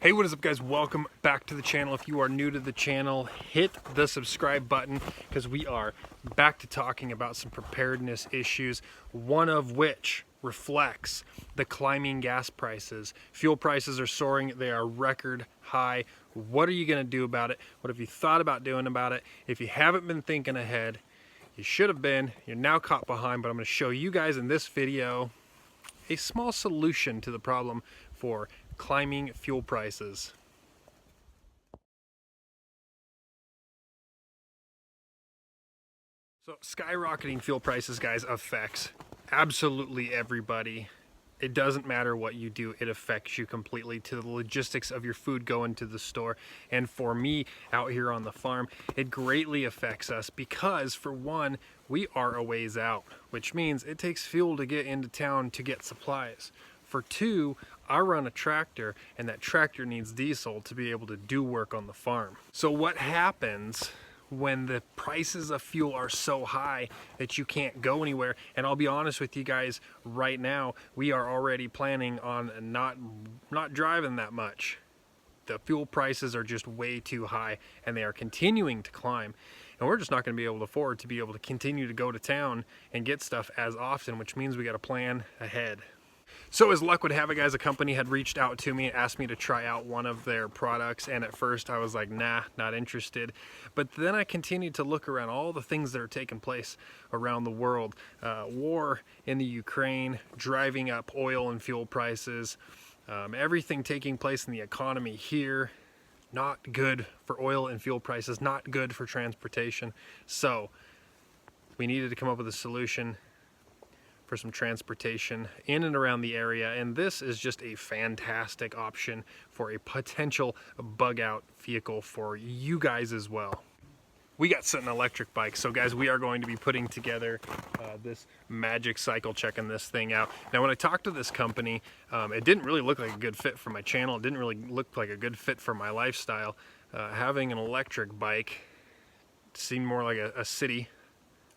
Hey, what is up guys? Welcome back to the channel. If you are new to the channel, hit the subscribe button because we are back to talking about some preparedness issues, one of which reflects the climbing gas prices. Fuel prices are soaring, they are record high. What are you going to do about it? What have you thought about doing about it? If you haven't been thinking ahead, you should have been. You're now caught behind, but I'm going to show you guys in this video a small solution to the problem for climbing fuel prices. So skyrocketing fuel prices, guys, affects absolutely everybody. It doesn't matter what you do, it affects you completely to the logistics of your food going to the store. And for me out here on the farm, it greatly affects us because, for one, we are a ways out, which means it takes fuel to get into town to get supplies. For two, I run a tractor, and that tractor needs diesel to be able to do work on the farm. So what happens when the prices of fuel are so high that you can't go anywhere? And I'll be honest with you guys, right now we are already planning on not driving that much. The fuel prices are just way too high, and they are continuing to climb, and we're just not going to be able to afford to be able to continue to go to town and get stuff as often, which means we got to plan ahead. So as luck would have it, guys, a company had reached out to me and asked me to try out one of their products, and at first I was like, nah, not interested. But then I continued to look around all the things that are taking place around the world. War in the Ukraine, driving up oil and fuel prices, everything taking place in the economy here, not good for oil and fuel prices, not good for transportation. So we needed to come up with a solution for some transportation in and around the area, and this is just a fantastic option for a potential bug out vehicle for you guys as well. We got set an electric bike, so guys, we are going to be putting together this magicycle, checking this thing out. Now when I talked to this company, it didn't really look like a good fit for my channel. It didn't really look like a good fit for my lifestyle. Having an electric bike seemed more like a city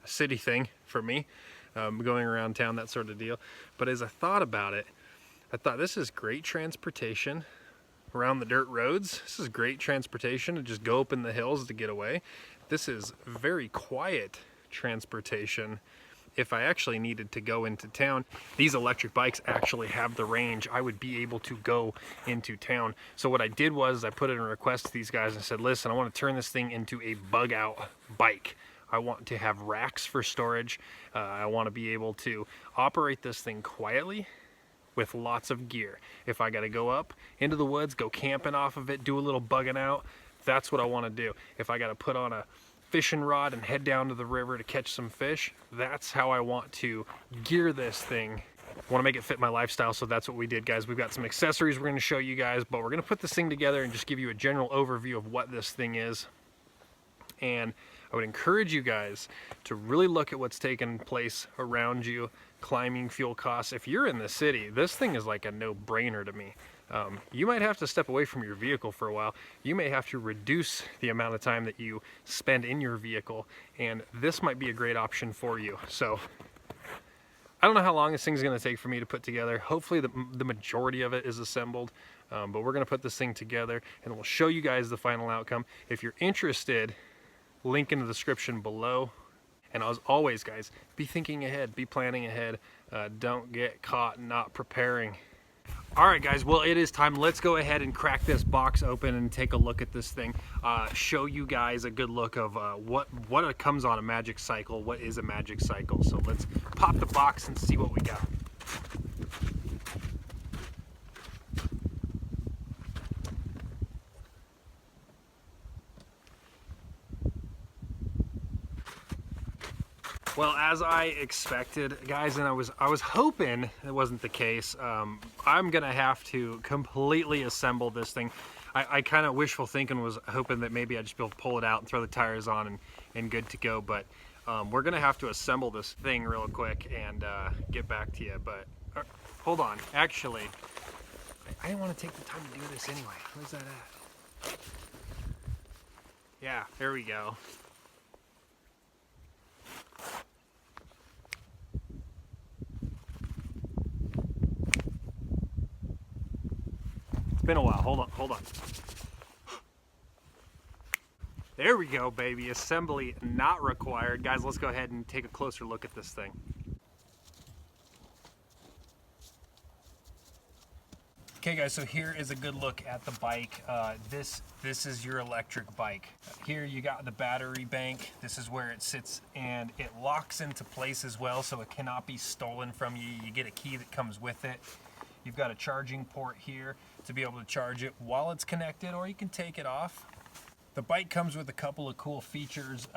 thing for me. Going around town, that sort of deal. But as I thought about it, I thought this is great transportation around the dirt roads. This is great transportation to just go up in the hills to get away. This is very quiet transportation if I actually needed to go into town. These electric bikes actually have the range. I would be able to go into town. So what I did was I put in a request to these guys and said, listen, I want to turn this thing into a bug out bike. I want to have racks for storage. I want to be able to operate this thing quietly with lots of gear. If I got to go up into the woods, go camping off of it, do a little bugging out, that's what I want to do. If I got to put on a fishing rod and head down to the river to catch some fish, that's how I want to gear this thing. I want to make it fit my lifestyle, so that's what we did, guys. We've got some accessories we're going to show you guys, but we're going to put this thing together and just give you a general overview of what this thing is. And I would encourage you guys to really look at what's taking place around you. Climbing fuel costs. If you're in the city, this thing is like a no-brainer to me. You might have to step away from your vehicle for a while. You may have to reduce the amount of time that you spend in your vehicle, and this might be a great option for you. So I don't know how long this thing's going to take for me to put together. Hopefully the majority of it is assembled, but we're going to put this thing together and we'll show you guys the final outcome. If you're interested, link in the description below. And as always, guys, be thinking ahead, be planning ahead. Don't get caught not preparing. All right, guys, well, it is time. Let's go ahead and crack this box open and take a look at this thing. Show you guys a good look of what comes on a magicycle. What is a magicycle? So let's pop the box and see what we got. Well, as I expected, guys, and I was hoping it wasn't the case, I'm gonna have to completely assemble this thing. I kind of wishful thinking was hoping that maybe I'd just be able to pull it out and throw the tires on and good to go, but we're gonna have to assemble this thing real quick and get back to you. But hold on, actually, I didn't want to take the time to do this anyway. Where's that at? Yeah, there we go. been a while. Hold on. There we go, baby. Assembly not required. Guys, let's go ahead and take a closer look at this thing. Okay guys, so here is a good look at the bike. This is your electric bike. Here you got the battery bank. This is where it sits, and it locks into place as well, so it cannot be stolen from you. You get a key that comes with it. You've got a charging port here to be able to charge it while it's connected, or you can take it off. The bike comes with a couple of cool features,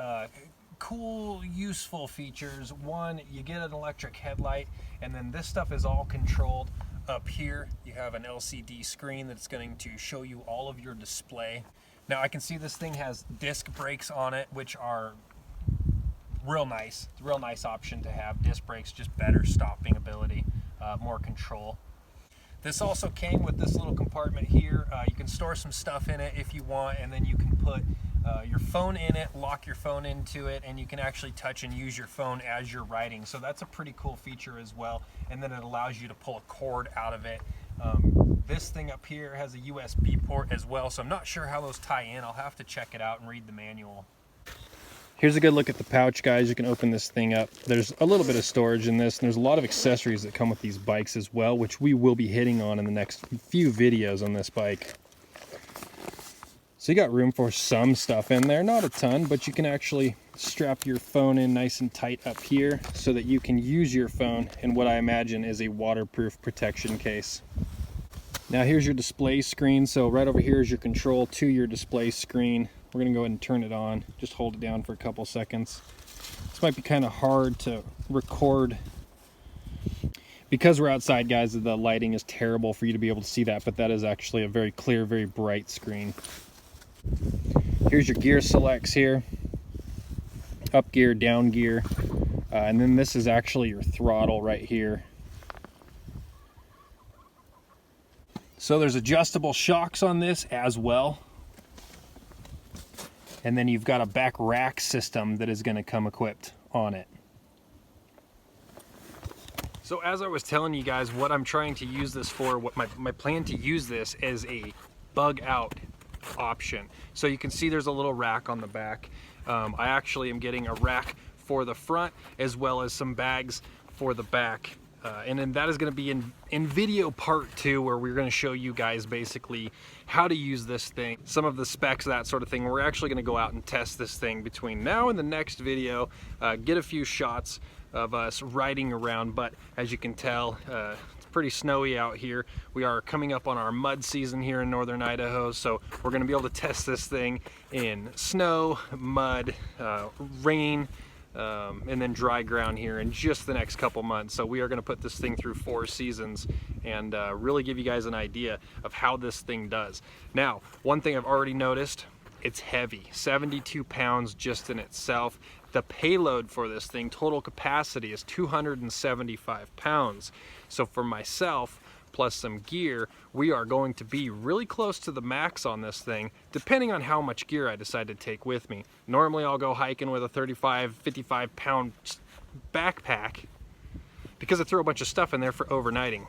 cool, useful features. One, you get an electric headlight, and then this stuff is all controlled. Up here, you have an LCD screen that's going to show you all of your display. Now, I can see this thing has disc brakes on it, which are real nice. It's a real nice option to have. Disc brakes, just better stopping ability, more control. This also came with this little compartment here. You can store some stuff in it if you want, and then you can put your phone in it, lock your phone into it, and you can actually touch and use your phone as you're riding. So that's a pretty cool feature as well. And then it allows you to pull a cord out of it. This thing up here has a USB port as well, so I'm not sure how those tie in. I'll have to check it out and read the manual. Here's a good look at the pouch, guys. You can open this thing up. There's a little bit of storage in this, and there's a lot of accessories that come with these bikes as well, which we will be hitting on in the next few videos on this bike. So you got room for some stuff in there, not a ton, but you can actually strap your phone in nice and tight up here so that you can use your phone in what I imagine is a waterproof protection case. Now here's your display screen. So right over here is your control to your display screen. We're gonna go ahead and turn it on. Just hold it down for a couple seconds. This might be kind of hard to record because we're outside, guys. The lighting is terrible for you to be able to see that, but that is actually a very clear, very bright screen. Here's your gear selects here. Up gear, down gear. And then this is actually your throttle right here. So there's adjustable shocks on this as well. And then you've got a back rack system that is going to come equipped on it. So as I was telling you guys, what I'm trying to use this for, what my plan to use this as a bug out option. So you can see there's a little rack on the back. I actually am getting a rack for the front as well as some bags for the back. And then that is going to be in video part 2, where we're going to show you guys basically how to use this thing, some of the specs, that sort of thing. We're actually going to go out and test this thing between now and the next video, get a few shots of us riding around. But as you can tell, it's pretty snowy out here. We are coming up on our mud season here in northern Idaho, so we're going to be able to test this thing in snow, mud, rain, and then dry ground here in just the next couple months. So we are going to put this thing through 4 seasons and really give you guys an idea of how this thing does. Now, one thing I've already noticed, it's heavy, 72 pounds just in itself. The payload for this thing, total capacity, is 275 pounds. So for myself, plus some gear, we are going to be really close to the max on this thing, depending on how much gear I decide to take with me. Normally I'll go hiking with a 35, 55 pound backpack because I throw a bunch of stuff in there for overnighting.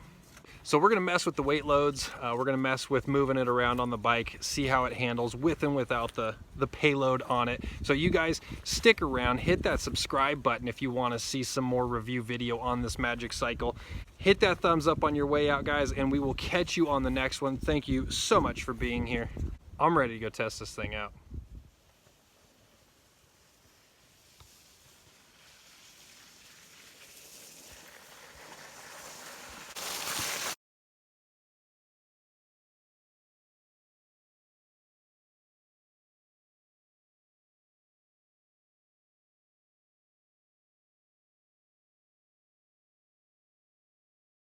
So we're gonna mess with the weight loads. We're gonna mess with moving it around on the bike, see how it handles with and without the payload on it. So you guys stick around, hit that subscribe button if you wanna see some more review video on this magic cycle. Hit that thumbs up on your way out, guys, and we will catch you on the next one. Thank you so much for being here. I'm ready to go test this thing out.